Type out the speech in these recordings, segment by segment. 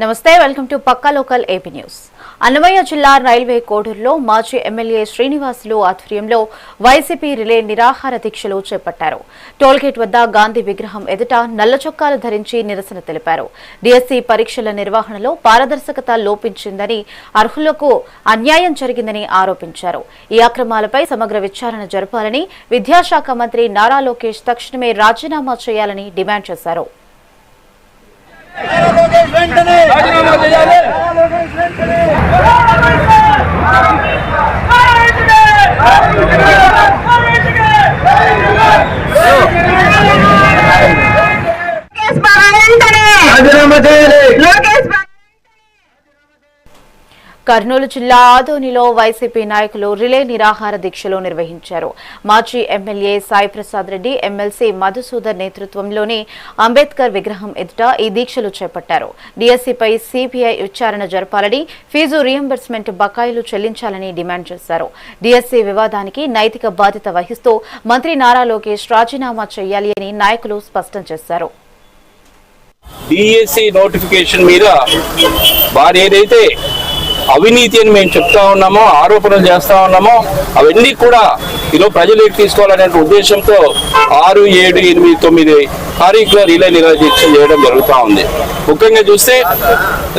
నమస్తే welcome to Pakka local AP news. Annamayya జిల్లా railway కోడూరులో మాజీ ఎమ్మెల్యే శ్రీనివాసులు ఆధ్వర్యంలో వైసీపీ రిలే నిరాహార దీక్షలు చేపట్టారు. టోల్గేట్ వద్ద గాంధీ విగ్రహం ఎదుట నల్ల చొక్కాలు ధరించి నిరసన తెలిపారు. డిఎస్సి పరీక్షల నిర్వహణలో పారదర్శకత లోపించిందని, అర్హులకు అన్యాయం జరిగిందని ఆరోపించారు. ఈ అక్రమాలపై సమగ్ర విచారణ జరపాలని, విద్యాశాఖ మంత్రి నారా లోకేష్ తక్షణమే రాజీనామా చేయాలని డిమాండ్ చేశారు. కర్నూలు జిల్లా ఆదోనిలో వైసీపీ నాయకులు రిలే నిరాహార దీక్షలు నిర్వహించారు. మాజీ ఎమ్మెల్యే సాయి ప్రసాద్ రెడ్డి, ఎమ్మెల్సీ మధుసూదర్ నేతృత్వంలోని అంబేద్కర్ విగ్రహం ఎదుట ఈ దీక్షలు చేపట్టారు. డిఎస్సిపై సిబిఐ విచారణ జరపాలని, ఫీజు రీయింబర్స్మెంట్ బకాయిలు చెల్లించాలని డిమాండ్ చేశారు. డిఎస్సి వివాదానికి నైతిక బాధ్యత వహిస్తూ మంత్రి నారా లోకేష్ రాజీనామా చేయాలి అని నాయకులు స్పష్టం చేశారు. డిఎస్సి నోటిఫికేషన్ మీద వారు ఏదైతే అవినీతి అని మేము చెప్తా ఉన్నామో, ఆరోపణలు చేస్తా ఉన్నామో, అవన్నీ కూడా ఈరోజు ప్రజలకు తీసుకోవాలనే ఉద్దేశంతో 6, 7, 8, 9 తారీఖులో రిలే నిరాదీక్ష చేయడం జరుగుతూ ఉంది. ముఖ్యంగా చూస్తే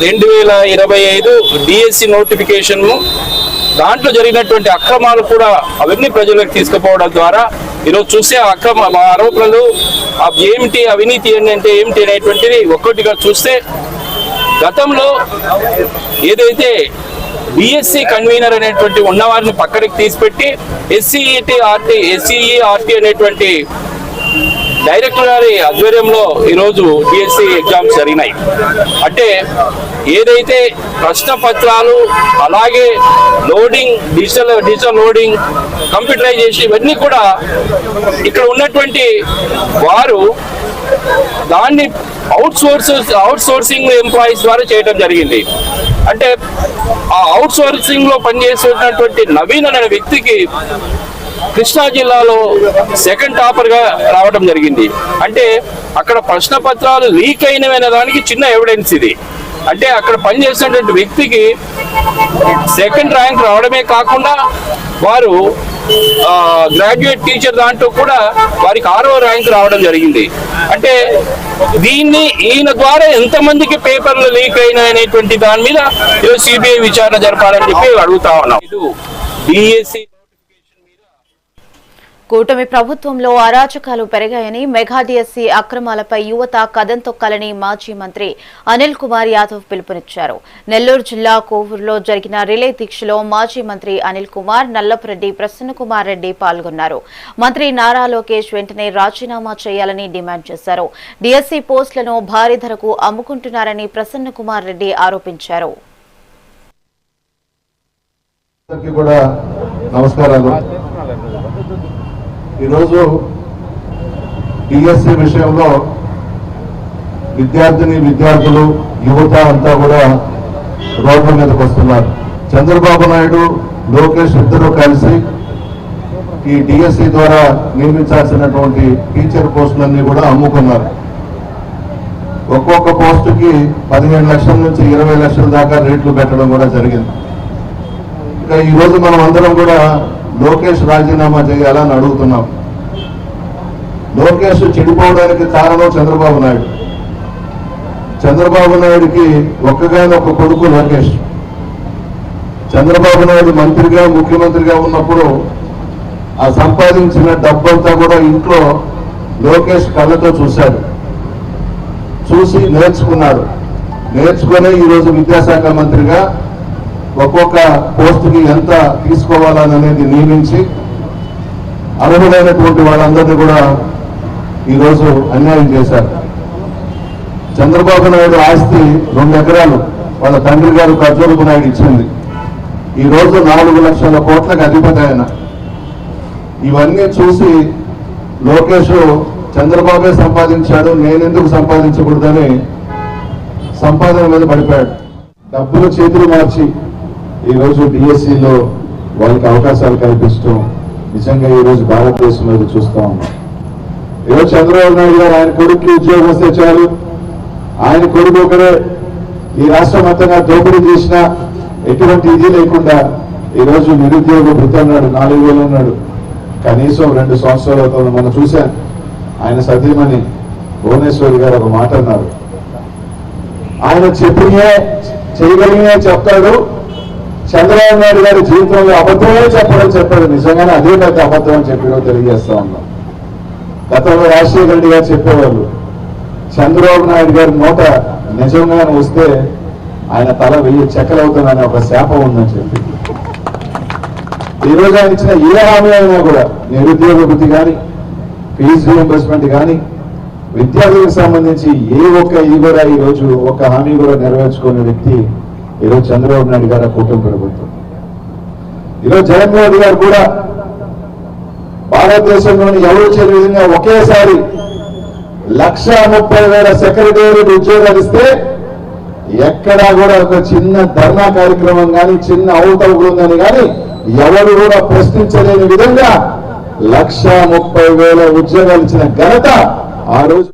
2025 డిఎస్సి నోటిఫికేషన్ దాంట్లో జరిగినటువంటి అక్రమాలు కూడా అవన్నీ ప్రజలకు తీసుకుపోవడం ద్వారా ఈరోజు చూస్తే ఆరోపణలు ఏమిటి, అవినీతి ఏంటంటే ఏమిటి అనేటువంటిది ఒక్కొక్కటిగా చూస్తే, గతంలో ఏదైతే బిఎస్సి కన్వీనర్ అనేటువంటి ఉన్నవారిని పక్కనకి తీసిపెట్టి ఎస్సీఈఆర్టీ అనేటువంటి డైరెక్టర్ గారి ఆధ్వర్యంలో ఈరోజు డిఎస్సి ఎగ్జామ్స్ జరిగినాయి. అంటే ఏదైతే ప్రశ్న పత్రాలు, అలాగే లోడింగ్, డిజిటల్ లోడింగ్, కంప్యూటరైజేషన్, ఇవన్నీ కూడా ఇక్కడ ఉన్నటువంటి వారు దాన్ని అవుట్ సోర్సింగ్ ఎంప్లాయీస్ ద్వారా చేయడం జరిగింది. అంటే ఆ అవుట్ సోర్సింగ్ లో పనిచేస్తున్నటువంటి నవీన్ అనే వ్యక్తికి కృష్ణా జిల్లాలో సెకండ్ టాపర్ గా రావడం జరిగింది. అంటే అక్కడ ప్రశ్న పత్రాలు లీక్ అయినవనే దానికి చిన్న ఎవిడెన్స్ ఇది. అంటే అక్కడ పనిచేసినటువంటి వ్యక్తికి సెకండ్ ర్యాంక్ రావడమే కాకుండా వారు గ్రాడ్యుయేట్ టీచర్ దాంట్లో కూడా వారికి 6వ ర్యాంక్ రావడం జరిగింది. అంటే దీన్ని ఈయన ద్వారా ఎంతమందికి పేపర్లు లీక్ అయినాయనేటువంటి దాని మీద ఈరోజు సిబిఐ విచారణ జరపాలని చెప్పి అడుగుతా ఉన్నాం. డిఎస్సి కూటమి ప్రభుత్వంలో అరాచకాలు పెరిగాయని, మెగా డిఎస్సి అక్రమాలపై యువత కదం తొక్కాలని మాజీ మంత్రి అనిల్ కుమార్ యాదవ్ పిలుపునిచ్చారు. నెల్లూరు జిల్లా కోవూరులో జరిగిన రిలే దీక్షలో మాజీ మంత్రి అనిల్ కుమార్, నల్లపురెడ్డి, ప్రసన్నకుమార్ రెడ్డి పాల్గొన్నారు. మంత్రి నారా లోకేష్ వెంటనే రాజీనామా చేయాలని డిమాండ్ చేశారు. డిఎస్సి పోస్టులను భారీ ధరకు అమ్ముకుంటున్నారని ప్రసన్నకుమార్ రెడ్డి ఆరోపించారు. ఈరోజు డిఎస్సి విషయంలో విద్యార్థులు, యువత అంతా కూడా రోడ్ల మీదకి వస్తున్నారు. చంద్రబాబు నాయుడు, లోకేష్ ఇద్దరు కలిసి ఈ డిఎస్సి ద్వారా నియమించాల్సినటువంటి టీచర్ పోస్టులన్నీ కూడా అమ్ముకున్నారు. ఒక్కొక్క పోస్టుకి 15 లక్షల నుంచి 20 లక్షల దాకా రేట్లు పెట్టడం కూడా జరిగింది. ఇక ఈరోజు మనం అందరం కూడా లోకేష్ రాజీనామా చేయాలని అడుగుతున్నాం. లోకేష్ చెడిపోవడానికి కారణం చంద్రబాబు నాయుడు. చంద్రబాబు నాయుడికి ఒక్కగానొక్క కొడుకు లోకేష్. చంద్రబాబు నాయుడు మంత్రిగా, ముఖ్యమంత్రిగా ఉన్నప్పుడు ఆ సంపాదించిన డబ్బంతా కూడా ఇంట్లో లోకేష్ కళ్ళతో చూసి నేర్చుకున్నాడు. నేర్చుకుని ఈరోజు విద్యాశాఖ మంత్రిగా ఒక్కొక్క పోస్టుకి ఎంత తీసుకోవాలనేది నియమించి అర్హులైనటువంటి వాళ్ళందరినీ కూడా ఈరోజు అన్యాయం చేశారు. చంద్రబాబు నాయుడు ఆస్తి 2 ఎకరాలు వాళ్ళ తండ్రి గారు ఖర్జూరపు నాయుడు ఇచ్చింది. ఈరోజు 4 లక్షల కోట్లకు అధిపతి ఆయన. ఇవన్నీ చూసి లోకేష్ చంద్రబాబే సంపాదించాడు, నేనెందుకు సంపాదించకూడదని సంపాదన మీద పడిపోయాడు. డబ్బులు చేతులు మార్చి ఈరోజు డిఎస్సిలో వాళ్ళకి అవకాశాలు కల్పించడం నిజంగా ఈరోజు భారతదేశంలో చూస్తూ ఉన్నాం. ఈరోజు చంద్రబాబు నాయుడు గారు ఆయన కొడుకు ఉద్యోగం వస్తే చాలు, ఆయన కొడుకు ఒకరే ఈ రాష్ట్రం మొత్తంగా దోపిడీ చేసిన ఎటువంటి ఇది లేకుండా ఈరోజు నిరుద్యోగ భృతి అన్నాడు, 4,000 అన్నాడు. కనీసం 2 సంవత్సరాలు అవుతుంది. మనం చూశాను ఆయన సతీమణి భువనేశ్వరి గారు ఒక మాట అన్నారు, ఆయన చెప్పినే చేయగలిగినే చెప్తాడు, చంద్రబాబు నాయుడు గారి జీవితంలో అబద్ధమే చెప్పాడు. నిజంగానే అదే పెద్ద అబద్ధం అని చెప్పి తెలియజేస్తా ఉన్నాం. గతంలో రాజశేఖర రెడ్డి గారు చెప్పేవాళ్ళు, చంద్రబాబు నాయుడు గారి నోట నిజంగానే వస్తే ఆయన తల 1000 చెక్కలవుతుందనే ఒక శాపం ఉందని చెప్పి, ఈరోజు ఆయన ఇచ్చిన ఏ హామీ అయినా కూడా నిరుద్యోగ వృత్తి కానీ, ఫీజు రీయింబర్స్మెంట్ కానీ, విద్యార్థులకు సంబంధించి ఏ ఒక్క ఇది కూడా ఈరోజు ఒక హామీ కూడా నెరవేర్చుకునే వ్యక్తి ఈరోజు చంద్రబాబు నాయుడు గారు కూటమి ప్రభుత్వం. ఈరోజు జగన్మోహన్ రెడ్డి గారు కూడా భారతదేశంలోని ఎవరు చేయని విధంగా ఒకేసారి 1,30,000 సెక్రటేరియట్ ఉద్యోగాలు ఇస్తే ఎక్కడా కూడా ఒక చిన్న ధర్నా కార్యక్రమం కానీ, చిన్న అవతవకలు కానీ ఎవరు కూడా ప్రశ్నించలేని విధంగా 1,30,000 ఉద్యోగాలు ఇచ్చిన ఘనత ఆ రోజు.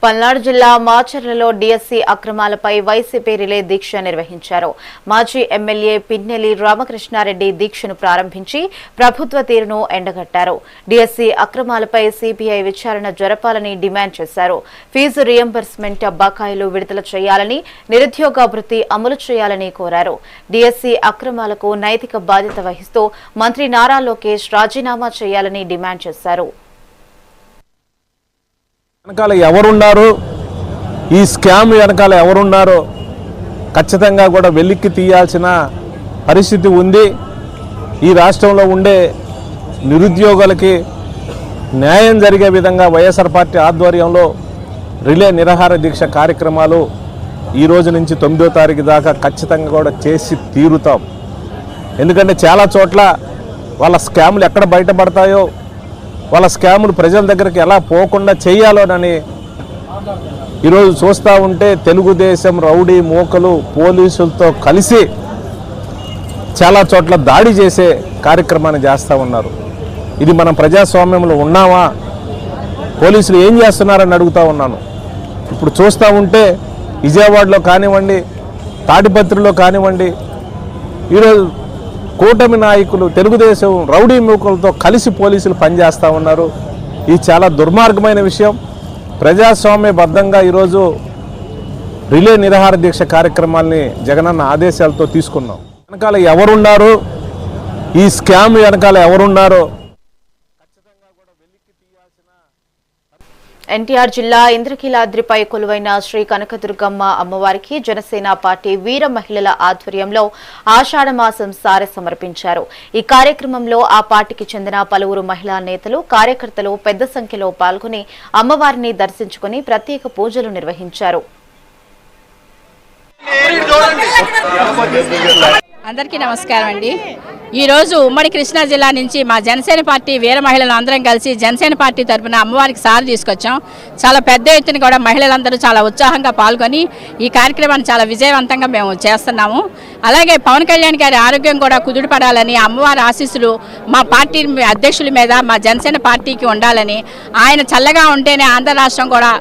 పల్నాడు జిల్లా మాచర్లలో డీఎస్సీ అక్రమాలపై వైసీపీ రిలే దీక్ష నిర్వహించారు. మాజీ ఎమ్మెల్యే పిన్నెల్లి రామకృష్ణారెడ్డి దీక్షను ప్రారంభించి ప్రభుత్వ తీరును ఎండగట్టారు. డీఎస్సీ అక్రమాలపై సీబీఐ విచారణ జరపాలని డిమాండ్ చేశారు. ఫీజు రీయింబర్స్మెంట్ బకాయిలు విడుదల చేయాలని, నిరుద్యోగ భృతి అమలు చేయాలని కోరారు. డీఎస్సీ అక్రమాలకు నైతిక బాధ్యత వహిస్తూ మంత్రి నారా లోకేష్ రాజీనామా చేయాలని డిమాండ్ చేశారు. వెనకాల ఎవరున్నారు, ఈ స్కామ్ వెనకాల ఎవరున్నారో ఖచ్చితంగా కూడా వెలిక్కి తీయాల్సిన పరిస్థితి ఉంది. ఈ రాష్ట్రంలో ఉండే నిరుద్యోగులకి న్యాయం జరిగే విధంగా వైఎస్ఆర్ పార్టీ ఆధ్వర్యంలో రిలే నిరాహార దీక్ష కార్యక్రమాలు ఈ రోజు నుంచి 9వ తారీఖు దాకా ఖచ్చితంగా కూడా చేసి తీరుతాం. ఎందుకంటే చాలా చోట్ల వాళ్ళ స్కాములు ఎక్కడ బయటపడతాయో, వాళ్ళ స్కాములు ప్రజల దగ్గరికి ఎలా పోకుండా చేయాలోనని ఈరోజు చూస్తూ ఉంటే తెలుగుదేశం రౌడీ మూకలు పోలీసులతో కలిసి చాలా చోట్ల దాడి చేసే కార్యక్రమాన్ని చేస్తూ ఉన్నారు. ఇది మనం ప్రజాస్వామ్యంలో ఉన్నామా, పోలీసులు ఏం చేస్తున్నారని అడుగుతూ ఉన్నాను. ఇప్పుడు చూస్తూ ఉంటే విజయవాడలో కానివ్వండి, తాడిపత్రిలో కానివ్వండి, ఈరోజు కూటమి నాయకులు తెలుగుదేశం రౌడీ మూకలతో కలిసి పోలీసులు పనిచేస్తూ ఉన్నారు. ఇది చాలా దుర్మార్గమైన విషయం. ప్రజాస్వామ్యబద్ధంగా ఈరోజు రిలే నిరాహార దీక్ష కార్యక్రమాల్ని జగనన్న ఆదేశాలతో తీసుకున్నాం. వెనకాల ఎవరున్నారు, ఈ స్కామ్ వెనకాల ఎవరున్నారో ఎన్టీఆర్ జిల్లా ఇంద్రకీలాద్రిపై కొలువైన శ్రీ కనకదుర్గమ్మ అమ్మవారికి జనసేన పార్టీ వీర మహిళల ఆధ్వర్యంలో ఆషాఢమాసం సారె సమర్పించారు. ఈ కార్యక్రమంలో ఆ పార్టీకి చెందిన పలువురు మహిళా నేతలు, కార్యకర్తలు పెద్ద సంఖ్యలో పాల్గొని అమ్మవారిని దర్శించుకుని ప్రత్యేక పూజలు నిర్వహించారు. అందరికీ నమస్కారం అండి. ఈరోజు ఉమ్మడి కృష్ణా జిల్లా నుంచి మా జనసేన పార్టీ వీర మహిళలు అందరం కలిసి జనసేన పార్టీ తరఫున అమ్మవారికి సారి తీసుకొచ్చాం. చాలా పెద్ద ఎత్తున కూడా మహిళలందరూ చాలా ఉత్సాహంగా పాల్గొని ఈ కార్యక్రమాన్ని చాలా విజయవంతంగా మేము చేస్తున్నాము. అలాగే పవన్ కళ్యాణ్ గారి ఆరోగ్యం కూడా కుదుటపడాలని, అమ్మవారి ఆశీస్సులు మా పార్టీ అధ్యక్షుల మీద మా జనసేన పార్టీకి ఉండాలని, ఆయన చల్లగా ఉంటేనే ఆంధ్ర రాష్ట్రం కూడా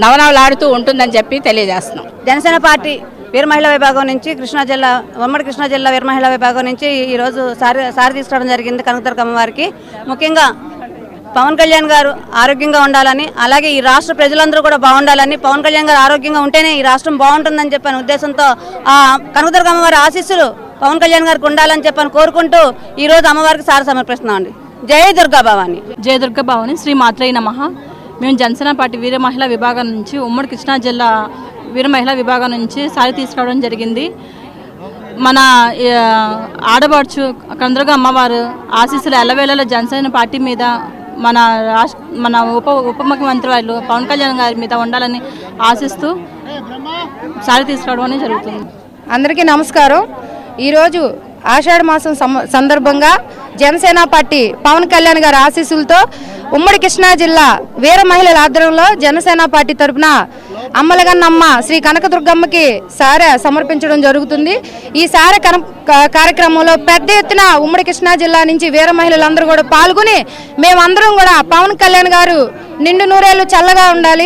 నవనవలాడుతూ ఉంటుందని చెప్పి తెలియజేస్తున్నాం. జనసేన పార్టీ వీర మహిళా విభాగం నుంచి ఉమ్మడి కృష్ణా జిల్లా వీర మహిళా విభాగం నుంచి ఈరోజు సారి తీసుకోవడం జరిగింది కనకదుర్గమ్మ వారికి. ముఖ్యంగా పవన్ కళ్యాణ్ గారు ఆరోగ్యంగా ఉండాలని, అలాగే ఈ రాష్ట్ర ప్రజలందరూ కూడా బాగుండాలని, పవన్ కళ్యాణ్ గారు ఆరోగ్యంగా ఉంటేనే ఈ రాష్ట్రం బాగుంటుందని చెప్పిన ఉద్దేశంతో ఆ కనకదుర్గమ్మ వారి ఆశీస్సులు పవన్ కళ్యాణ్ గారికి ఉండాలని చెప్పని కోరుకుంటూ ఈరోజు అమ్మవారికి సారి సమర్పిస్తున్నామండి. జై దుర్గా భవాని. జై దుర్గా భవాని. శ్రీ మాత్రై నమః. మేము జనసేన పార్టీ వీర మహిళా విభాగం నుంచి ఉమ్మడి కృష్ణా జిల్లా వీర మహిళా విభాగం నుంచి సారి తీసుకురావడం జరిగింది. మన ఆడబడుచు కనకదుర్గ అమ్మవారు ఆశీస్సులు ఎల్లవేళలో జనసేన పార్టీ మీద, మన ఉప ముఖ్యమంత్రి వాళ్ళు పవన్ కళ్యాణ్ గారి మీద ఉండాలని ఆశిస్తూ సారి తీసుకురావడం అనేది జరుగుతుంది. అందరికీ నమస్కారం. ఈరోజు ఆషాఢ మాసం సందర్భంగా జనసేన పార్టీ పవన్ కళ్యాణ్ గారి ఆశీస్సులతో ఉమ్మడి కృష్ణా జిల్లా వీర మహిళల ఆధ్వర్యంలో జనసేన పార్టీ తరఫున అమ్మలగన్నమ్మ శ్రీ కనకదుర్గమ్మకి సారె సమర్పించడం జరుగుతుంది. ఈ సారె కార్యక్రమంలో పెద్ద ఎత్తున ఉమ్మడి కృష్ణా జిల్లా నుంచి వీర మహిళలందరూ కూడా పాల్గొని మేమందరం కూడా పవన్ కళ్యాణ్ గారు నిండు నూరేళ్లు చల్లగా ఉండాలి,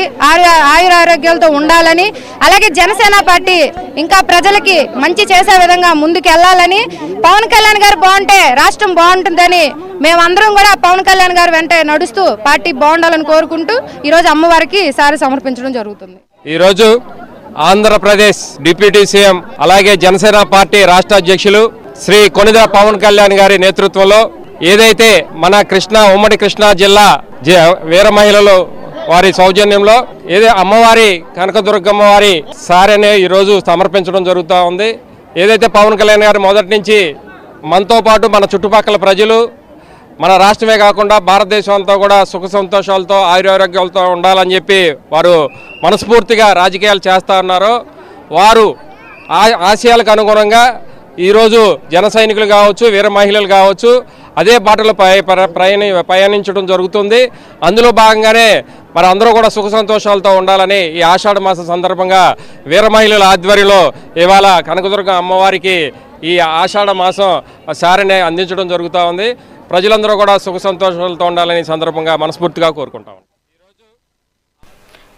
ఆయురారోగ్యాలతో ఉండాలని, అలాగే జనసేన పార్టీ ఇంకా ప్రజలకి మంచి చేసే విధంగా ముందుకెళ్లాలని, పవన్ కళ్యాణ్ గారు బాగుంటే రాష్ట్రం బాగుంటుందని మేమందరం కూడా పవన్ కళ్యాణ్ గారు వెంట నడుస్తూ పార్టీ బాగుండాలని కోరుకుంటూ ఈరోజు అమ్మవారికి సారి సమర్పించడం జరుగుతుంది. ఈరోజు ఆంధ్రప్రదేశ్ డిప్యూటీ సీఎం అలాగే జనసేన పార్టీ రాష్ట్ర అధ్యక్షులు శ్రీ కొనిదెల పవన్ కళ్యాణ్ గారి నేతృత్వంలో ఏదైతే మన ఉమ్మడి కృష్ణా జిల్లా వీర మహిళలు వారి సౌజన్యంలో అమ్మవారి కనకదుర్గమ్మ వారి సారెని ఈరోజు సమర్పించడం జరుగుతూ ఉంది. ఏదైతే పవన్ కళ్యాణ్ గారు మొదటి నుంచి మనతో పాటు మన చుట్టుపక్కల ప్రజలు మన రాష్ట్రమే కాకుండా భారతదేశం అంతా కూడా సుఖ సంతోషాలతో ఆయురారోగ్యాలతో ఉండాలని చెప్పి వారు మనస్ఫూర్తిగా రాజకీయాలు చేస్తూ ఉన్నారు. వారు ఆశయాలకు అనుగుణంగా ఈరోజు జన సైనికులు కావచ్చు, వీర మహిళలు కావచ్చు అదే బాటలో ప్రయాణించడం జరుగుతుంది. అందులో భాగంగానే మరి అందరూ కూడా సుఖ సంతోషాలతో ఉండాలని ఈ ఆషాఢ మాసం సందర్భంగా వీర మహిళల ఆధ్వర్యంలో ఇవాళ కనకదుర్గ అమ్మవారికి ఈ ఆషాఢ మాసం సారెని అందించడం జరుగుతూ ఉంది. ప్రజలందరూ కూడా సుఖ సంతోషాలతో ఉండాలని సందర్భంగా మనస్ఫూర్తిగా కోరుకుంటాం.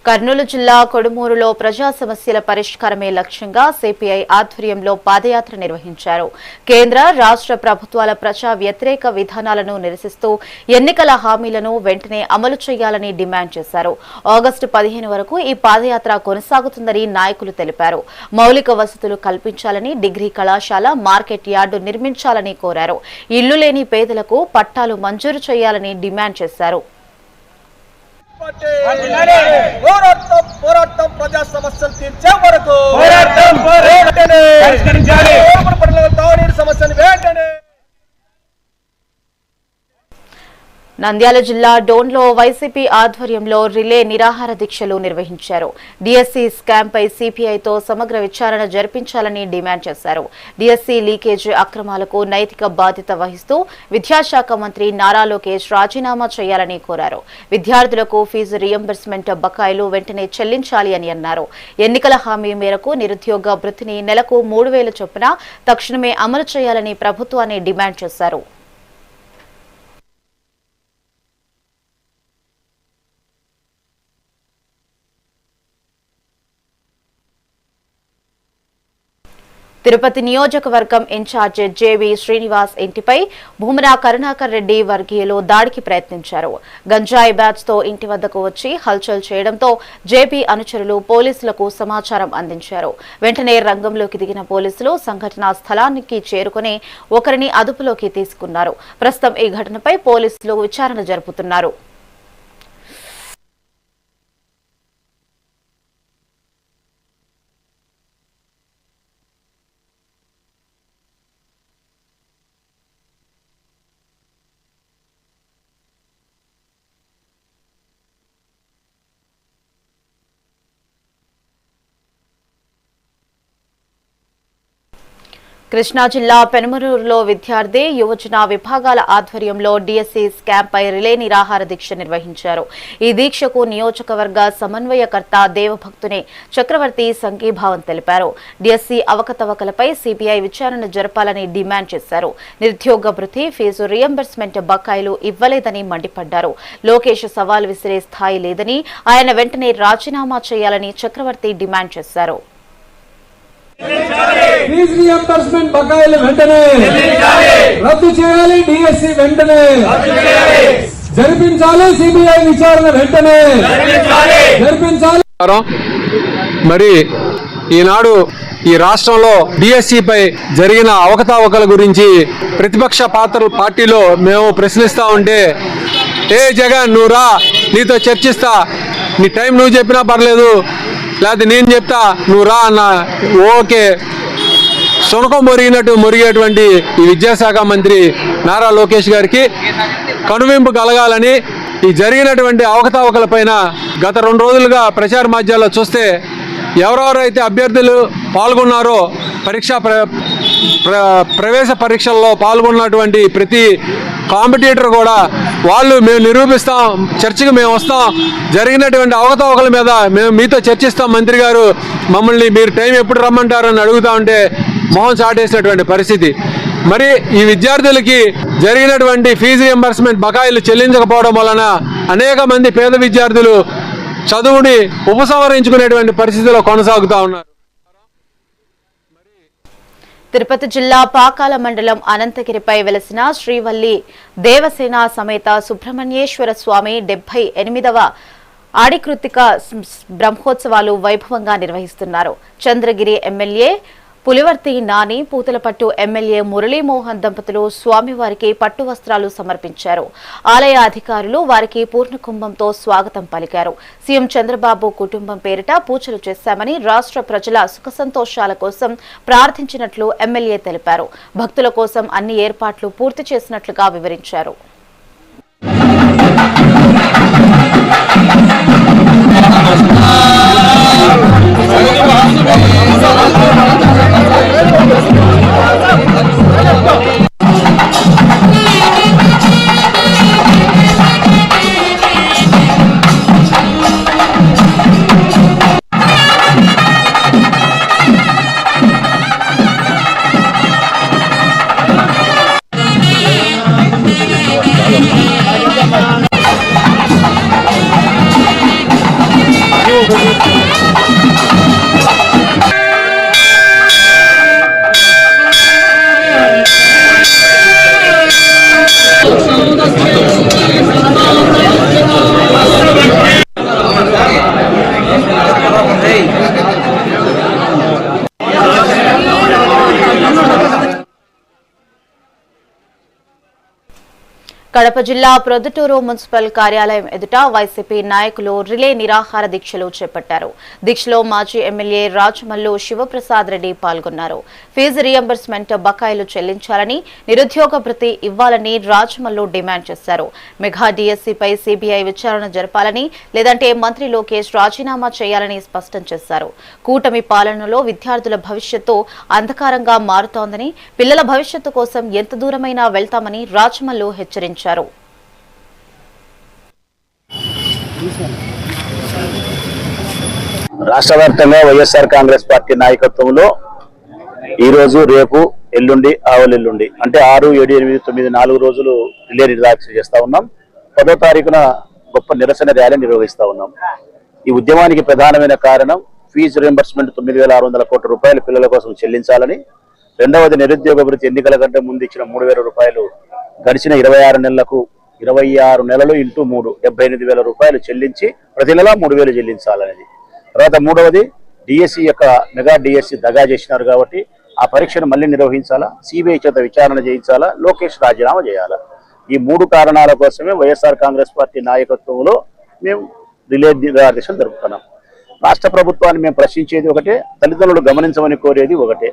కర్నూలు జిల్లా కొడుమూరులో ప్రజా సమస్యల పరిష్కారమే లక్ష్యంగా సిపిఐ ఆధ్వర్యంలో పాదయాత్ర నిర్వహించారు. కేంద్ర రాష్ట్ర ప్రభుత్వాల ప్రజా వ్యతిరేక విధానాలను నిరసిస్తూ ఎన్నికల హామీలను వెంటనే అమలు చేయాలని డిమాండ్ చేశారు. ఆగస్టు 15 వరకు ఈ పాదయాత్ర కొనసాగుతుందని నాయకులు తెలిపారు. మౌలిక వసతులు కల్పించాలని, డిగ్రీ కళాశాల, మార్కెట్ యార్డు నిర్మించాలని కోరారు. ఇల్లు లేని పేదలకు పట్టాలు మంజూరు చేయాలని డిమాండ్ చేశారు. పోరాటం ప్రజా సమస్యలు తీర్చే వరకు సమస్యలు వెంటనే. నంద్యాల జిల్లా డోన్లో వైసీపీ ఆధ్వర్యంలో రిలే నిరాహార దీక్షలు నిర్వహించారు. డిఎస్సీ స్కామ్పై సిపిఐతో సమగ్ర విచారణ జరిపించాలని డిమాండ్ చేశారు. డిఎస్సీ లీకేజీ అక్రమాలకు నైతిక బాధ్యత వహిస్తూ విద్యాశాఖ మంత్రి నారా లోకేష్ రాజీనామా చేయాలని కోరారు. విద్యార్థులకు ఫీజు రియంబర్స్మెంట్ బకాయిలు వెంటనే చెల్లించాలి అని అన్నారు. ఎన్నికల హామీ మేరకు నిరుద్యోగ భృతిని నెలకు 3,000 చొప్పున తక్షణమే అమలు చేయాలని ప్రభుత్వాన్ని డిమాండ్ చేశారు. తిరుపతి నియోజకవర్గం ఇన్ఛార్జ్ జేవి శ్రీనివాస్ ఇంటిపై భూమన కరుణాకర్ రెడ్డి వర్గీయులు దాడికి ప్రయత్నించారు. గంజాయి బ్యాచ్ తో ఇంటి వద్దకు వచ్చి హల్చల్ చేయడంతో జేపీ అనుచరులు పోలీసులకు సమాచారం అందించారు. వెంటనే రంగంలోకి దిగిన పోలీసులు సంఘటనా స్థలానికి చేరుకుని ఒకరిని అదుపులోకి తీసుకున్నారు. ప్రస్తుతం ఈ ఘటనపై పోలీసులు విచారణ జరుపుతున్నారు. కృష్ణా జిల్లా పెనుమలూరులో విద్యార్థి యువజన విభాగాల ఆధ్వర్యంలో డిఎస్సీ స్కామ్పై రిలే నిరాహార దీక్ష నిర్వహించారు. ఈ దీక్షకు నియోజకవర్గ సమన్వయకర్త దేవభక్తుని చక్రవర్తి సంఘీభావం తెలిపారు. డిఎస్సీ అవకతవకలపై సిబిఐ విచారణ జరపాలని డిమాండ్ చేశారు. నిరుద్యోగ భృతి, ఫీజు రియంబర్స్మెంట్ బకాయిలు ఇవ్వలేదని మండిపడ్డారు. లోకేష్ సవాల్ విసిరే స్థాయి లేదని, ఆయన వెంటనే రాజీనామా చేయాలని చక్రవర్తి డిమాండ్ చేశారు. ఫీజు రియంబర్స్మెంట్ బకాయిలు వెంటనే రద్దు చేయాలి, డిఎస్సీ వెంటనే జరిపించాలి, సిబిఐ విచారణ వెంటనే జరిపించాలి. మరి ఈనాడు ఈ రాష్ట్రంలో డిఎస్సీపై జరిగిన అవకతవకల గురించి ప్రతిపక్ష పార్టీలో మేము ప్రశ్నిస్తా ఉంటే, ఏ జగన్ నువ్వు రా, నీతో చర్చిస్తా, నీ టైం నువ్వు చెప్పినా పర్లేదు, లేకపోతే నేను చెప్తా, నువ్వు రా అన్న ఓకే సునకం మురిగేటువంటి ఈ విద్యాశాఖ మంత్రి నారా లోకేష్ గారికి కనువింపు కలగాలని, ఈ జరిగినటువంటి అవకతవకల పైన గత 2 రోజులుగా ప్రచార మాధ్యమాల్లో చూస్తే ఎవరెవరైతే అభ్యర్థులు పాల్గొన్నారో ప్రవేశ పరీక్షల్లో పాల్గొన్నటువంటి ప్రతి కాంపిటీటర్ కూడా వాళ్ళు మేము నిరూపిస్తాం, చర్చకు మేము వస్తాం, జరిగినటువంటి అవకతవకల మీద మేము మీతో చర్చిస్తాం మంత్రి గారు, మమ్మల్ని మీరు టైం ఎప్పుడు రమ్మంటారని అడుగుతా ఉంటే మొహం చాటేసినటువంటి పరిస్థితి. మరి ఈ విద్యార్థులకి జరిగినటువంటి ఫీజు రియంబర్స్మెంట్ బకాయిలు చెల్లించకపోవడం వలన అనేక మంది పేద విద్యార్థులు చదువుని ఉపసంహరించుకునేటువంటి పరిస్థితిలో కొనసాగుతూ ఉన్నారు. తిరుపతి జిల్లా పాకాల మండలం అనంతగిరిపై వెలసిన శ్రీవల్లి దేవసేన సమేత సుబ్రహ్మణ్యేశ్వర స్వామి 78వ ఆడికృతిక బ్రహ్మోత్సవాలు వైభవంగా నిర్వహిస్తున్నారు. చంద్రగిరి ఎమ్మెల్యే పులివర్తి నాని, పూతలపట్టు ఎమ్మెల్యే మురళీమోహన్ దంపతులు స్వామివారికి పట్టు వస్త్రాలు సమర్పించారు. ఆలయ అధికారులు వారికి పూర్ణకుంభంతో స్వాగతం పలికారు. సీఎం చంద్రబాబు కుటుంబం పేరిట పూజలు చేశామని, రాష్ట్ర ప్రజల సుఖ సంతోషాల కోసం ప్రార్థించినట్లు ఎమ్మెల్యే తెలిపారు. భక్తుల కోసం అన్ని ఏర్పాట్లు పూర్తి చేసినట్లుగా వివరించారు. కడప జిల్లా ప్రొద్దుటూరు మున్సిపల్ కార్యాలయం ఎదుట వైసీపీ నాయకులు రిలే నిరాహార దీక్షలు చేపట్టారు. దీక్షలో మాజీ ఎమ్మెల్యే రాజమల్లు శివప్రసాద్ రెడ్డి పాల్గొన్నారు. ఫీజు రియంబర్స్మెంట్ బకాయిలు చెల్లించాలని, నిరుద్యోగ భృతి ఇవ్వాలని రాజమల్లు డిమాండ్ చేశారు. మెగా డీఎస్సీపై సీబీఐ విచారణ జరపాలని, లేదంటే మంత్రి లోకేష్ రాజీనామా చేయాలని స్పష్టం చేశారు. కూటమి పాలనలో విద్యార్థుల భవిష్యత్తు అంధకారంగా మారుతోందని, పిల్లల భవిష్యత్తు కోసం ఎంత దూరమైనా వెళ్తామని రాజమల్లు హెచ్చరించారు. రాష్ట్ర వ్యాప్తంగా వైఎస్ఆర్ కాంగ్రెస్ పార్టీ నాయకత్వంలో ఈరోజు, రేపు, ఎల్లుండి, ఆవలెల్లుండి అంటే 6, 7, 8, 9 4 రోజులు రిలే నిర్దాక్ష చేస్తా ఉన్నాం. 10వ తారీఖున గొప్ప నిరసన ర్యాలీ నిర్వహిస్తా ఉన్నాం. ఈ ఉద్యమానికి ప్రధానమైన కారణం ఫీజు రియంబర్స్మెంట్ 9,600 కోట్ల రూపాయలు పిల్లల కోసం చెల్లించాలని, రెండవది నిరుద్యోగ భృతి ఎన్నికల కంటే ముందు ఇచ్చిన 3,000 రూపాయలు గడిచిన 26 నెలలకు 26 నెలలు ఇంటూ 3 78,000 రూపాయలు చెల్లించి ప్రతి నెల 3,000 చెల్లించాలనేది. తర్వాత మూడవది డిఎస్సి యొక్క మెగా డిఎస్సి దగా చేసినారు కాబట్టి ఆ పరీక్షను మళ్ళీ నిర్వహించాలా, సిబిఐ చేత విచారణ చేయించాలా, లోకేష్ రాజీనామా చేయాలా. ఈ 3 కారణాల కోసమే వైఎస్ఆర్ కాంగ్రెస్ పార్టీ నాయకత్వంలో మేము రిలే నిరాహార జరుపుతున్నాం. రాష్ట్ర ప్రభుత్వాన్ని మేము ప్రశ్నించేది ఒకటే, తల్లిదండ్రులు గమనించమని కోరేది ఒకటే.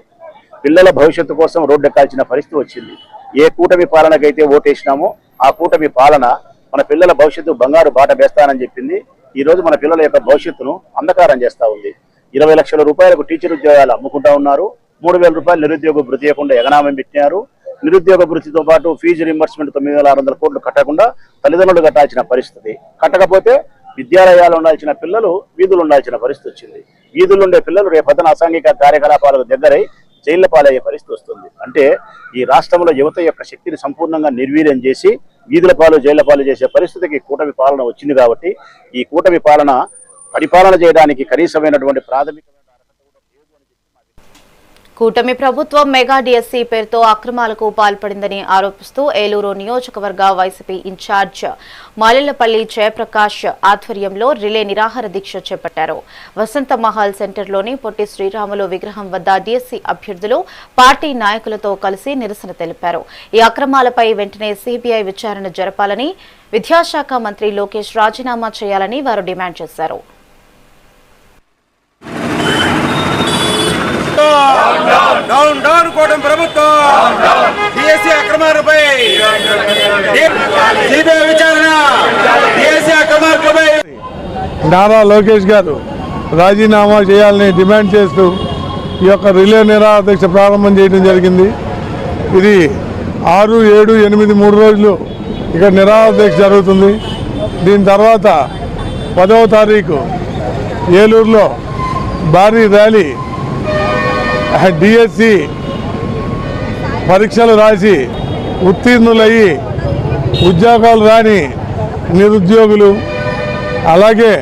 పిల్లల భవిష్యత్తు కోసం రోడ్డెక్కాల్సిన పరిస్థితి వచ్చింది. ఏ కూటమి పాలనకైతే ఓటేసినామో ఆ కూటమి పాలన మన పిల్లల భవిష్యత్తు బంగారు బాట వేస్తానని చెప్పింది. ఈ రోజు మన పిల్లల యొక్క భవిష్యత్తును అంధకారం చేస్తా ఉంది. 20 లక్షల రూపాయలకు టీచర్ ఉద్యోగాలు అమ్ముకుంటా ఉన్నారు. 3,000 రూపాయలు నిరుద్యోగ భృతి ఇవ్వకుండా ఎగనామం పెట్టినారు. నిరుద్యోగ భృతితో పాటు ఫీజు రియంబర్స్మెంట్ 9,600 కోట్లు కట్టకుండా తల్లిదండ్రులు కట్టాల్సిన పరిస్థితి. కట్టకపోతే విద్యాలయాలు ఉండాల్సిన పిల్లలు వీధులు ఉండాల్సిన పరిస్థితి వచ్చింది. వీధులు ఉండే పిల్లలు రేపొద్దున అసాంఘిక కార్యకలాపాలకు దగ్గరై జైళ్ల పాలయ్యే పరిస్థితి వస్తుంది. అంటే ఈ రాష్ట్రంలో యువత యొక్క శక్తిని సంపూర్ణంగా నిర్వీర్యం చేసి వీధుల పాలు, జైళ్ల పాలు చేసే పరిస్థితికి కూటమి పాలన వచ్చింది. కాబట్టి ఈ కూటమి పాలన పరిపాలన చేయడానికి కనీసమైనటువంటి ప్రాథమిక కూటమి ప్రభుత్వం మెగా డిఎస్సీ పేరుతో అక్రమాలకు పాల్పడిందని ఆరోపిస్తూ ఏలూరు నియోజకవర్గ వైసీపీ ఇన్ఛార్జ్ మాలెళ్లపల్లి జయప్రకాష్ ఆధ్వర్యంలో రిలే నిరాహార దీక్ష చేపట్టారు. వసంత మహల్ సెంటర్లోని పొట్టి శ్రీరాములు విగ్రహం వద్ద డిఎస్సీ అభ్యర్థులు పార్టీ నాయకులతో కలిసి నిరసన తెలిపారు. ఈ అక్రమాలపై వెంటనే సీబీఐ విచారణ జరపాలని, విద్యాశాఖ మంత్రి లోకేష్ రాజీనామా చేయాలని వారు డిమాండ్ చేశారు. డౌన్ డౌన్ కూటమి ప్రభుత్వం డిఎస్సీ అక్రమాలపై సిబిఐ విచారణ, డిఎస్సీ అక్రమాలపై నారా లోకేష్ గారు రాజీనామా చేయాలని డిమాండ్ చేస్తూ ఈ యొక్క రిలే నిరాహార దీక్ష ప్రారంభం చేయడం జరిగింది. ఇది 6, 7, 8, 3 రోజులు ఇక్కడ నిరాహార దీక్ష జరుగుతుంది. దీని తర్వాత 10వ తారీఖు ఏలూరులో భారీ ర్యాలీ, డిఎస్సి పరీక్షలు రాసి ఉత్తీర్ణులయ్యి ఉద్యోగాలు రాని నిరుద్యోగులు, అలాగే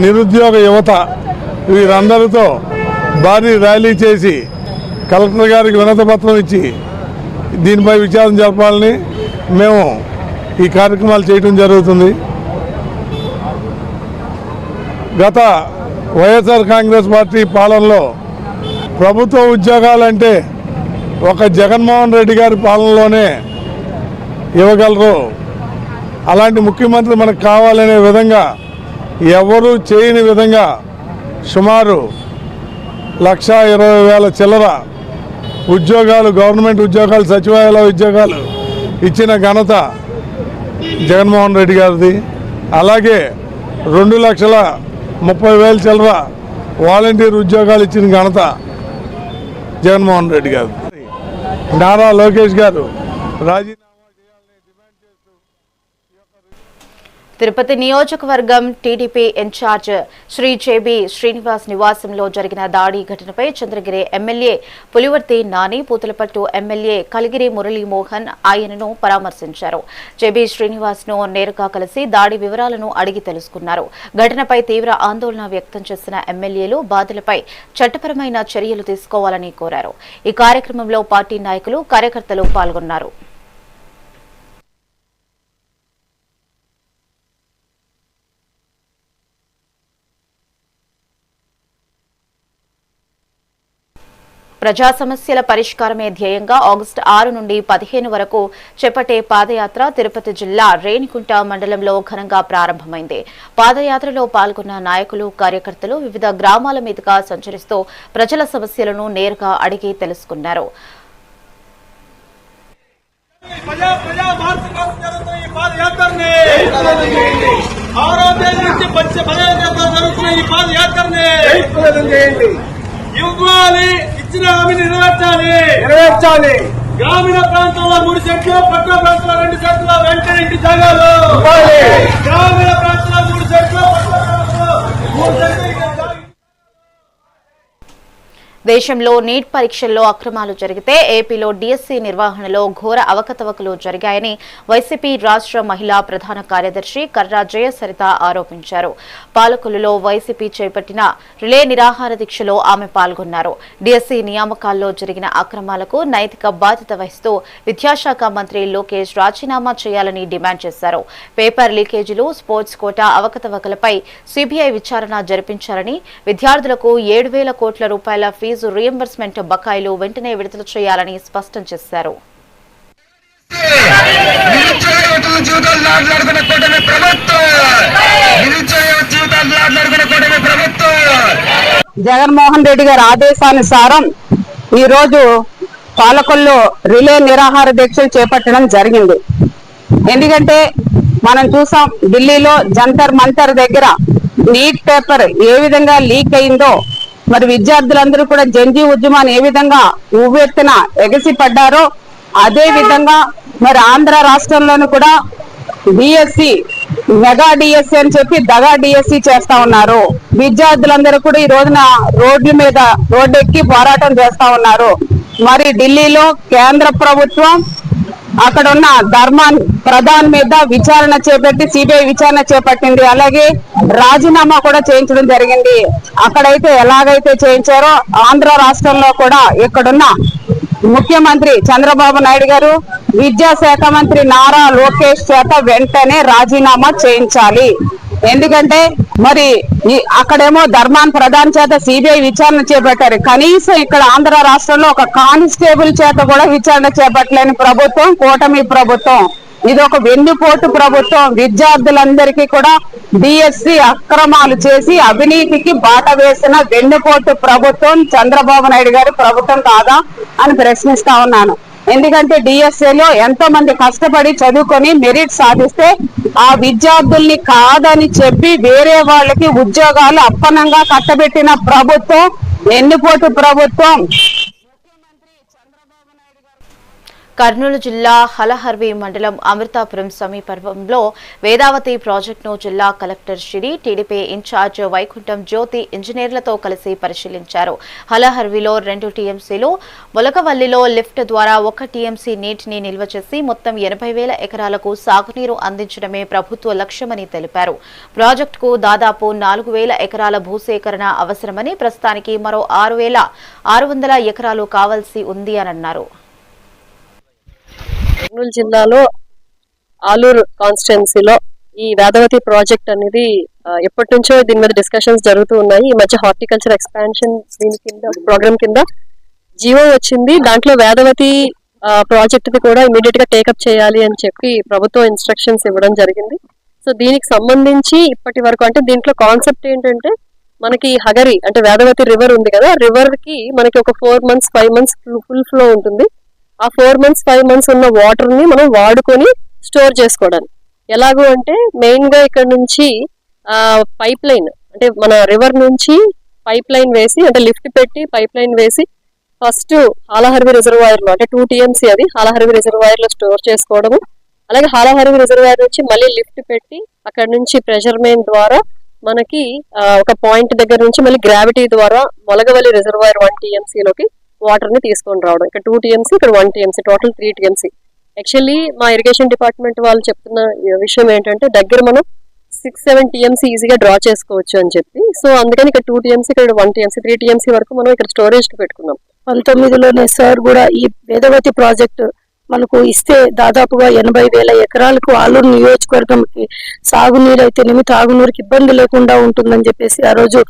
నిరుద్యోగ యువత వీరందరితో భారీ ర్యాలీ చేసి కలెక్టర్ గారికి వినతిపత్రం ఇచ్చి దీనిపై విచారణ జరపాలని మేము ఈ కార్యక్రమాలు చేయడం జరుగుతుంది. గత వైఎస్ఆర్ కాంగ్రెస్ పార్టీ పాలనలో ప్రభుత్వ ఉద్యోగాలంటే ఒక జగన్మోహన్ రెడ్డి గారి పాలనలోనే ఇవ్వగలరు. అలాంటి ముఖ్యమంత్రి మనకు కావాలనే విధంగా ఎవరూ చేయని విధంగా సుమారు 1,20,000 చిల్లర ఉద్యోగాలు, గవర్నమెంట్ ఉద్యోగాలు, సచివాలయ ఉద్యోగాలు ఇచ్చిన ఘనత జగన్మోహన్ రెడ్డి గారిది. అలాగే 2,30,000 చిల్లర వాలంటీర్ ఉద్యోగాలు ఇచ్చిన ఘనత జగన్మోహన్ రెడ్డి గారు. నారా లోకేష్ గారు రాజీనామా తిరుపతి నియోజకవర్గం TDP incharge Shri JB Srinivas నివాసంలో జరిగిన దాడి ఘటనపై చంద్రగిరి ఎమ్మెల్యే పులివర్తి నాని, పూతలపట్టు ఎమ్మెల్యే కలిగిరి మురళీమోహన్ ఆయనను పరామర్శించారు. జేబీ శ్రీనివాస్ ను నేరుగా కలిసి దాడి వివరాలను అడిగి తెలుసుకున్నారు. ఘటనపై తీవ్ర ఆందోళన వ్యక్తం చేసిన ఎమ్మెల్యేలు బాధితులపై చట్టపరమైన చర్యలు తీసుకోవాలని కోరారు. ఈ కార్యక్రమంలో పార్టీ నాయకులు, కార్యకర్తలు పాల్గొన్నారు. ప్రజా సమస్యల పరిష్కారమే ధ్యేయంగా ఆగస్టు 6 నుండి 15 వరకు చేపట్టే పాదయాత్ర తిరుపతి జిల్లా రేణిగుంట మండలంలో ఘనంగా ప్రారంభమైంది. పాదయాత్రలో పాల్గొన్న నాయకులు, కార్యకర్తలు వివిధ గ్రామాల మీదుగా సంచరిస్తూ ప్రజల సమస్యలను నేరుగా అడిగి తెలుసుకున్నారు. ఇచ్చిన హామీని నెరవేర్చాలి. గ్రామీణ ప్రాంతంలో 3 సెంట్లు, పట్టణ ప్రాంతంలో 2 సెంట్లు వెంటనే ఇంటి జాగాలు. గ్రామీణ ప్రాంతంలో 3 సెంట్లు, పట్టణ ప్రాంతంలో 3 సెంట్లు. దేశంలో నీట్ పరీక్షల్లో అక్రమాలు జరిగితే ఏపీలో డిఎస్సీ నిర్వహణలో ఘోర అవకతవకలు జరిగాయని వైసీపీ రాష్ట్ర మహిళా ప్రధాన కార్యదర్శి కర్రా జయసరిత ఆరోపించారు. పాలకొల్లులో వైసీపీ చేపట్టిన రిలే నిరాహార దీక్షలో ఆమె పాల్గొన్నారు. డిఎస్సీ నియామకాల్లో జరిగిన అక్రమాలకు నైతిక బాధ్యత వహిస్తూ విద్యాశాఖ మంత్రి లోకేష్ రాజీనామా చేయాలని డిమాండ్ చేశారు. పేపర్ లీకేజీలు, స్పోర్ట్స్ కోటా అవకతవకలపై సీబీఐ విచారణ జరిపించాలని, విద్యార్థులకు 7,000 కోట్ల రూపాయల ఫీజు రీయింబర్స్మెంట్ బకాయిలు వెంటనే విడుదల చేయాలని స్పష్టం చేశారు. జగన్మోహన్ రెడ్డి గారి ఆదేశానుసారం ఈ రోజు పాలకొల్లు రిలే నిరాహార దీక్షలు చేపట్టడం జరిగింది. ఎందుకంటే మనం చూసాం, ఢిల్లీలో జంతర్ మంతర్ దగ్గర నీట్ పేపర్ ఏ విధంగా లీక్ అయిందో, మరి విద్యార్థులందరూ కూడా జంజీ ఉద్యమాన్ని ఏ విధంగా ఉవ్వెత్తున ఎగసి పడ్డారో అదే విధంగా మరి ఆంధ్ర రాష్ట్రంలోనూ కూడా డిఎస్సి, మెగా డిఎస్సి అని చెప్పి దగా డిఎస్సి చేస్తా ఉన్నారు. విద్యార్థులందరూ కూడా ఈ రోజున రోడ్డెక్కి పోరాటం చేస్తా ఉన్నారు. మరి ఢిల్లీలో కేంద్ర ప్రభుత్వం అక్కడ ఉన్న ధర్మాన్ ప్రధాన్ మీద విచారణ చేపట్టి సిబిఐ విచారణ చేపట్టింది. అలాగే రాజీనామా కూడా చేయించడం జరిగింది. అక్కడైతే ఎలాగైతే చేయించారో ఆంధ్ర రాష్ట్రంలో కూడా ఇక్కడున్న ముఖ్యమంత్రి చంద్రబాబు నాయుడు గారు, విద్యాశాఖ మంత్రి నారా లోకేష్ చేత వెంటనే రాజీనామా చేయించాలి. ఎందుకంటే మరి అక్కడేమో ధర్మాన్ ప్రధాన్ చేత సిబిఐ విచారణ చేపట్టారు. కనీసం ఇక్కడ ఆంధ్ర రాష్ట్రంలో ఒక కానిస్టేబుల్ చేత కూడా విచారణ చేపట్టలేని ప్రభుత్వం కూటమి ప్రభుత్వం. ఇది ఒక వెన్నుపోటు ప్రభుత్వం. విద్యార్థులందరికీ కూడా డిఎస్సి అక్రమాలు చేసి అవినీతికి బాట వేసిన వెన్నుపోటు ప్రభుత్వం చంద్రబాబు నాయుడు గారి ప్రభుత్వం కాదా అని ప్రశ్నిస్తా ఉన్నాను. ఎందుకంటే డిఎస్ఏలో ఎంతో మంది కష్టపడి చదువుకొని మెరిట్ సాధిస్తే ఆ విద్యార్థుల్ని కాదని చెప్పి వేరే వాళ్ళకి ఉద్యోగాలు అప్పనంగా కట్టబెట్టిన ప్రభుత్వం ఎన్నిపోటు ప్రభుత్వం. కర్నూలు జిల్లా హలహర్వి మండలం అమృతాపురం సమీపంలో వేదావతి ప్రాజెక్టును జిల్లా collector Shri TDP incharge Vaikuntham Jyothi ఇంజనీర్లతో కలిసి పరిశీలించారు. హలహర్విలో 2 టీఎంసీలు, మొలకవల్లిలో లిఫ్ట్ ద్వారా 1 టీఎంసీ నీటిని నిల్వ చేసి మొత్తం 80,000 ఎకరాలకు సాగునీరు అందించడమే ప్రభుత్వ లక్ష్యమని తెలిపారు. ప్రాజెక్టుకు దాదాపు 4,000 ఎకరాల భూసేకరణ అవసరమని, ప్రస్తుతానికి మరో 6,600 ఎకరాలు కావాల్సి ఉంది అని అన్నారు. కర్నూలు జిల్లాలో ఆలూరు కాన్స్టిట్యున్సీలో ఈ వేదవతి ప్రాజెక్ట్ అనేది ఎప్పటి నుంచో దీని మీద డిస్కషన్స్ జరుగుతూ ఉన్నాయి. ఈ మధ్య హార్టికల్చర్ ఎక్స్పాన్షన్ దీని కింద ప్రోగ్రామ్ కింద జీవో వచ్చింది. దాంట్లో వేదవతి ప్రాజెక్ట్ ది కూడా ఇమీడియట్ గా టేకప్ చేయాలి అని చెప్పి ప్రభుత్వం ఇన్స్ట్రక్షన్స్ ఇవ్వడం జరిగింది. సో దీనికి సంబంధించి ఇప్పటి వరకు అంటే దీంట్లో కాన్సెప్ట్ ఏంటంటే మనకి హగరి అంటే వేదవతి రివర్ ఉంది కదా, రివర్ కి మనకి ఒక 4 months 5 months ఫుల్ ఫ్లో ఉంటుంది. ఆ 4 months 5 months ఉన్న వాటర్ ని మనం వాడుకొని స్టోర్ చేసుకోవడానికి. ఎలాగో అంటే మెయిన్ గా ఇక్కడ నుంచి పైప్ లైన్ అంటే మన రివర్ నుంచి పైప్ లైన్ వేసి అంటే లిఫ్ట్ పెట్టి పైప్ లైన్ వేసి ఫస్ట్ హాలహర్వి రిజర్వాయర్ లో అంటే 2 TMC అది హాలహర్వి రిజర్వాయర్ లో స్టోర్ చేసుకోవడము. అలాగే హాలహర్వి రిజర్వాయర్ నుంచి మళ్ళీ లిఫ్ట్ పెట్టి అక్కడ నుంచి ప్రెషర్ మెయిన్ ద్వారా మనకి ఒక పాయింట్ దగ్గర నుంచి మళ్ళీ గ్రావిటీ ద్వారా మొలగవల్లి రిజర్వాయర్ 1 TMC లోకి వాటర్ ని తీసుకొని రావడం. ఇక్కడ 2 TMC ఇక్కడ 1 TMC టోటల్ 3 TMC. యాక్చువల్లీ మా ఇరిగేషన్ డిపార్ట్మెంట్ వాళ్ళు చెప్తున్న విషయం ఏంటంటే దగ్గర మనం 6-7 TMC ఈజీగా డ్రా చేసుకోవచ్చు అని చెప్పి. సో అందుకని ఇక్కడ 2 TMC ఇక్కడ 1 TMC 3 TMC వరకు మనం ఇక్కడ స్టోరేజ్ కి పెట్టుకున్నాం. 19లోనే సార్ కూడా ఈ వేదవతి ప్రాజెక్ట్ మనకు ఇస్తే దాదాపుగా 80,000 ఎకరాలకు ఆలూరు నియోజకవర్గంకి సాగునీరు అయితేనేమి తాగునీరుకి ఇబ్బంది లేకుండా ఉంటుందని చెప్పేసి ఆ రోజు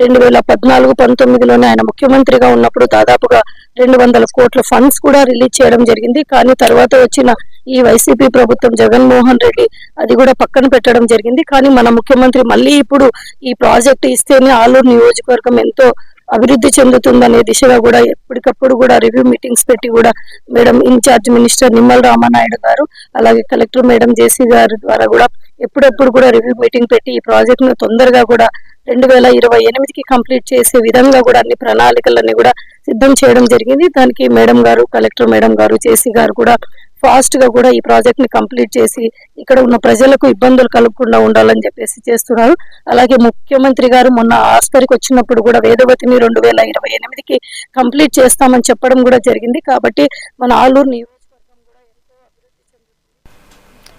2014-19లోనే ఆయన ముఖ్యమంత్రిగా ఉన్నప్పుడు దాదాపుగా 200 కోట్ల ఫండ్స్ కూడా రిలీజ్ చేయడం జరిగింది. కానీ తర్వాత వచ్చిన ఈ వైసీపీ ప్రభుత్వం జగన్మోహన్ రెడ్డి అది కూడా పక్కన పెట్టడం జరిగింది. కానీ మన ముఖ్యమంత్రి మళ్ళీ ఇప్పుడు ఈ ప్రాజెక్ట్ ఇస్తేనే ఆలూరు నియోజకవర్గం ఎంతో అభివృద్ధి చెందుతుందనే దిశగా కూడా ఎప్పటికప్పుడు కూడా రివ్యూ మీటింగ్స్ పెట్టి కూడా madam incharge minister Nimmala Ramanaidu గారు అలాగే కలెక్టర్ మేడం జేసీ గారి ద్వారా కూడా ఎప్పుడెప్పుడు కూడా రివ్యూ మీటింగ్ పెట్టి ఈ ప్రాజెక్ట్ ను తొందరగా కూడా 2028కి కంప్లీట్ చేసే విధంగా కూడా అన్ని ప్రణాళికలన్నీ కూడా సిద్ధం చేయడం జరిగింది. దానికి మేడం గారు కలెక్టర్ మేడం గారు జేసీ గారు కూడా ఫాస్ట్ గా కూడా ఈ ప్రాజెక్ట్ ని కంప్లీట్ చేసి ఇక్కడ ఉన్న ప్రజలకు ఇబ్బందులు కలగకుండా ఉండాలని చెప్పేసి చేస్తున్నారు. అలాగే ముఖ్యమంత్రి గారు మొన్న ఆస్కర్కి వచ్చినప్పుడు కూడా వేదవతిని 2028కి కంప్లీట్ చేస్తామని చెప్పడం కూడా జరిగింది. కాబట్టి మన ఆలూరు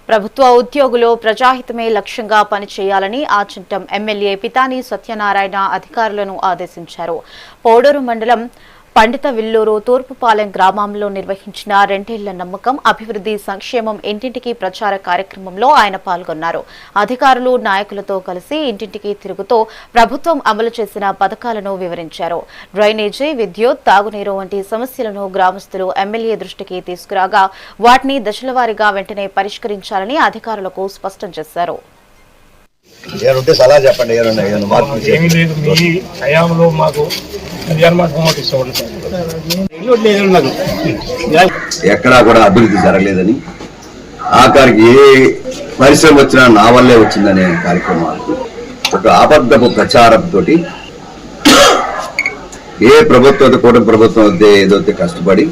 ప్రభుత్వ ఉద్యోగులు ప్రజాహితమే లక్ష్యంగా పనిచేయాలని ఆచంటం ఎమ్మెల్యే పితాని సత్యనారాయణ అధికారులను ఆదేశించారు. పోడూరు మండలం పండితవిల్లూరు తూర్పుపాలెం గ్రామంలో నిర్వహించిన 2 ఏళ్ల నమ్మకం అభివృద్ధి సంక్షేమం ఇంటింటికి ప్రచార కార్యక్రమంలో ఆయన పాల్గొన్నారు. అధికారులు నాయకులతో కలిసి ఇంటింటికి తిరుగుతూ ప్రభుత్వం అమలు చేసిన పథకాలను వివరించారు. డ్రైనేజీ, విద్యుత్, తాగునీరు వంటి సమస్యలను గ్రామస్తులు ఎమ్మెల్యే దృష్టికి తీసుకురాగా వాటిని దశలవారీగా వెంటనే పరిష్కరించాలని అధికారులకు స్పష్టం చేశారు. ఎక్కడా కూడా అభివృద్ధి జరగలేదని ఆఖరికి ఏ పరిశ్రమ వచ్చినా నా వల్లే వచ్చిందనే కార్యక్రమాలు ఒక అబద్ధపు ప్రచారంతో ఏ ప్రభుత్వం కూడా ప్రభుత్వం వద్దే ఏదైతే కష్టపడి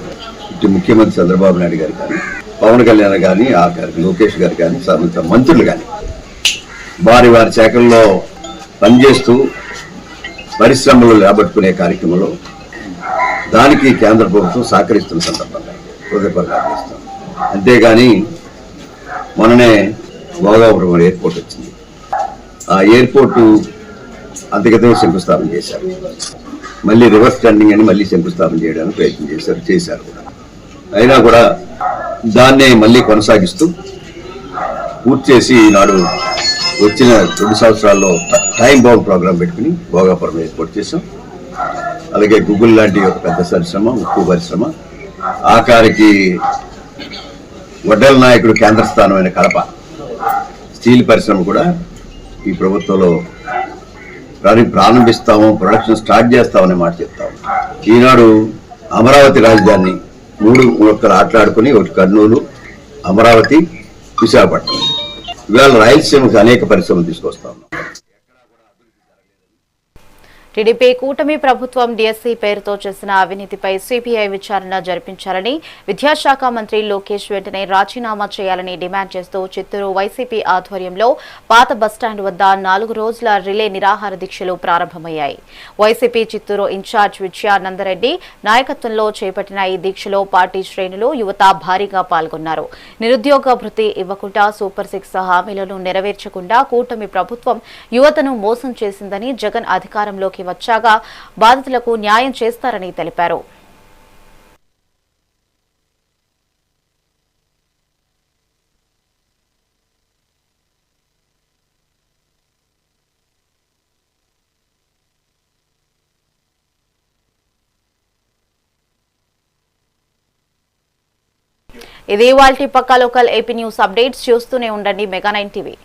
ఇటు ముఖ్యమంత్రి చంద్రబాబు నాయుడు గారు కానీ పవన్ కళ్యాణ్ కానీ ఆఖరికి లోకేష్ గారు కానీ సంబంధిత మంత్రులు కానీ వారి శాఖల్లో పనిచేస్తూ పరిశ్రమలు లేబట్టుకునే కార్యక్రమంలో దానికి కేంద్ర ప్రభుత్వం సహకరిస్తున్న సందర్భంగా హృదయపూర్వకంగా అంతేగాని మొన్ననే భోగాపురం ఎయిర్పోర్ట్ వచ్చింది. ఆ ఎయిర్పోర్టు అంతగతం శంకుస్థాపన చేశారు. మళ్ళీ రివర్స్ స్టాండింగ్ అని మళ్ళీ శంకుస్థాపన చేయడానికి ప్రయత్నం చేశారు కూడా. అయినా కూడా దాన్నే మళ్ళీ కొనసాగిస్తూ పూర్తి చేసి ఈనాడు వచ్చిన 2 సంవత్సరాల్లో టైం బౌండ్ ప్రోగ్రాం పెట్టుకుని భోగాపురం ఎయిర్పోర్ట్ చేసాం. అలాగే గూగుల్ లాంటి ఒక పెద్ద పరిశ్రమ, ఉక్కు పరిశ్రమ, ఆఖరికి వడ్డల నాయకుడు కేంద్ర స్థానమైన కడప స్టీల్ పరిశ్రమ కూడా ఈ ప్రభుత్వంలో ప్రారంభిస్తాము, ప్రొడక్షన్ స్టార్ట్ చేస్తామనే మాట చెప్తాము. ఈనాడు అమరావతి రాజధాని 3 ముక్కలు ఆటలాడుకుని ఒకటి కర్నూలు, అమరావతి, విశాఖపట్నం ఇవాళ రాయలసీమకు అనేక పరిశ్రమలు తీసుకొస్తాం. టీడీపీ కూటమి ప్రభుత్వం డిఎస్సీ పేరుతో చేసిన అవినీతిపై సిబిఐ విచారణ జరిపించాలని విద్యాశాఖ మంత్రి లోకేష్ వెంటనే రాజీనామా చేయాలని డిమాండ్ చేస్తూ చిత్తూరు వైసీపీ ఆధ్వర్యంలో పాత బస్టాండ్ వద్ద 4 రోజుల రిలే నిరాహార దీక్షలు ప్రారంభమయ్యాయి. వైసీపీ చిత్తూరు ఇన్ఛార్జ్ విజయానందరెడ్డి నాయకత్వంలో చేపట్టిన ఈ దీక్షలో పార్టీ శ్రేణులు, యువత భారీగా పాల్గొన్నారు. నిరుద్యోగ భృతి ఇవ్వకుండా సూపర్ 6 హామీలను నెరవేర్చకుండా కూటమి ప్రభుత్వం యువతను మోసం చేసిందని, జగన్ అధికారంలోకి వచ్చాక బాధితులకు న్యాయం చేస్తారని తెలిపారు. ఇది ఇవాల్టి పక్కా లోకల్ ఏపీ న్యూస్ అప్డేట్స్. చూస్తూనే ఉండండి మెగా 9 టీవీ.